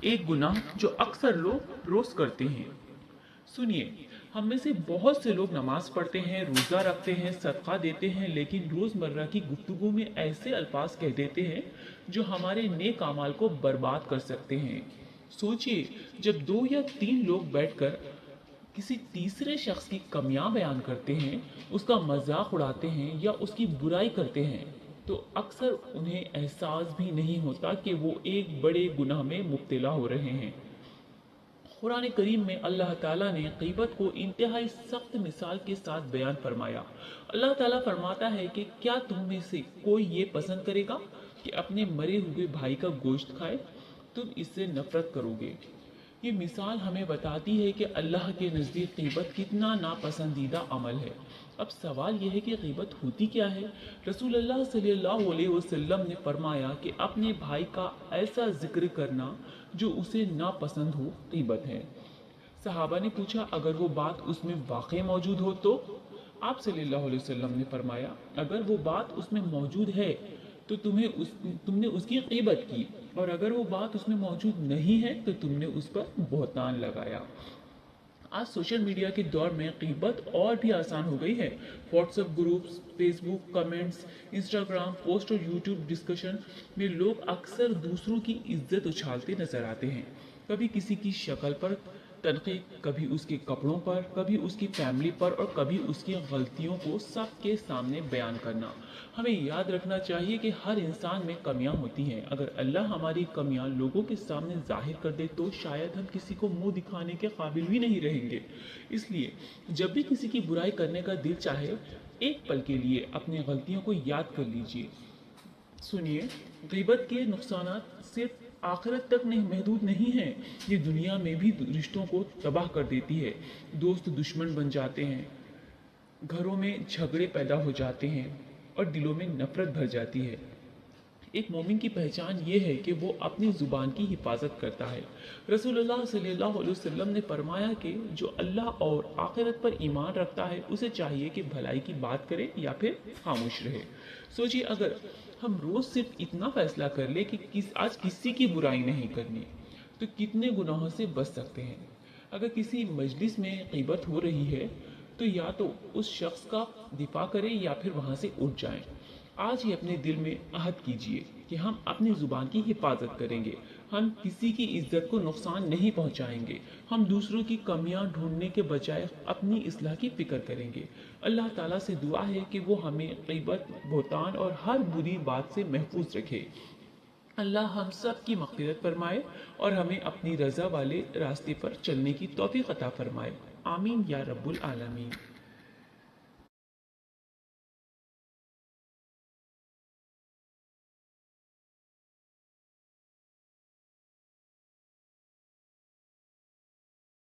एक गुनाह जो अक्सर लोग रोज करते हैं। सुनिए, हम में से बहुत से लोग नमाज पढ़ते हैं, रोजा रखते हैं, सदका देते हैं, लेकिन रोजमर्रा की गुफ्तगू में ऐसे अल्फाज कह देते हैं जो हमारे नेक अमाल को बर्बाद कर सकते हैं। सोचिए, जब दो या तीन लोग बैठकर किसी तीसरे शख्स की कमियां बयान करते हैं, उसका मजाक उड़ाते हैं या उसकी बुराई करते हैं, तो अक्सर उन्हें एहसास भी नहीं होता कि वो एक बड़े गुनाह में मुब्तला हो रहे हैं। कुरान करीम में अल्लाह ताला ने गीबत को इंतहाई सख्त मिसाल के साथ बयान फरमाया। अल्लाह ताला फरमाता है कि क्या तुम में से कोई ये पसंद करेगा कि अपने मरे हुए भाई का गोश्त खाए? तुम इससे नफरत करोगे। ये मिसाल हमें बताती है कि अल्लाह के नज़दीक गीबत कितना नापसंदीदा अमल है। अब सवाल यह है कि गीबत होती क्या है? रसूलुल्लाह सल्लल्लाहु अलैहि वसल्लम ने फरमाया कि अपने भाई का ऐसा जिक्र करना जो उसे नापसंद हो गीबत है। सहाबा ने पूछा, अगर वो बात उसमें वाकई मौजूद हो तो? आप सल्लल्लाहु अलैहि वसल्लम ने फरमाया, अगर वो बात उसमें मौजूद है तो तुमने उसकी गीबत की, और अगर वो बात उसमें मौजूद नहीं है तो तुमने उस पर बहतान लगाया। आज सोशल मीडिया के दौर में गीबत और भी आसान हो गई है। WhatsApp groups, Facebook comments, Instagram post और यूट्यूब डिस्कशन में लोग अक्सर दूसरों की इज्जत उछालते नजर आते हैं। कभी किसी की शक्ल पर तनकीद, कभी उसके कपड़ों पर, कभी उसकी फैमिली पर, और कभी उसकी गलतियों को सबके सामने बयान करना। हमें याद रखना चाहिए कि हर इंसान में कमियां होती हैं। अगर अल्लाह हमारी कमियां लोगों के सामने जाहिर कर दे तो शायद हम किसी को मुंह दिखाने के काबिल भी नहीं रहेंगे। इसलिए जब भी किसी की बुराई करने का दिल चाहे, एक पल के लिए अपनी गलतियों को याद कर लीजिए। सुनिए, गीबत के नुकसान सिर्फ आखिरत तक नहीं महदूद नहीं हैं, ये दुनिया में भी रिश्तों को तबाह कर देती है। दोस्त दुश्मन बन जाते हैं, घरों में झगड़े पैदा हो जाते हैं और दिलों में नफरत भर जाती है। एक मोमिन की पहचान ये है कि वो अपनी ज़ुबान की हिफाजत करता है। रसूलुल्लाह सल्लल्लाहु अलैहि वसल्लम ने फरमाया कि जो अल्लाह और आखिरत पर ईमान रखता है उसे चाहिए कि भलाई की बात करे या फिर खामोश रहे। सोचिए, अगर हम रोज़ सिर्फ इतना फैसला कर ले कि आज किसी की बुराई नहीं करनी, तो कितने गुनाहों से बच सकते हैं। अगर किसी मजलिस में गीबत हो रही है तो या तो उस शख्स का दिफा करें या फिर वहाँ से उठ जाएं। आज ही अपने दिल में अहद कीजिए कि हम अपनी ज़ुबान की हिफाजत करेंगे, हम किसी की इज्जत को नुकसान नहीं पहुंचाएंगे, हम दूसरों की कमियां ढूंढने के बजाय अपनी इस्लाह की फिक्र करेंगे। अल्लाह ताला से दुआ है कि वो हमें गीबत, बहतान और हर बुरी बात से महफूज रखे। अल्लाह हम सब की मग़फ़िरत फरमाए और हमें अपनी रज़ा वाले रास्ते पर चलने की तौफ़ीक़ अता फरमाए। आमीन या रब्बुल आलमीन।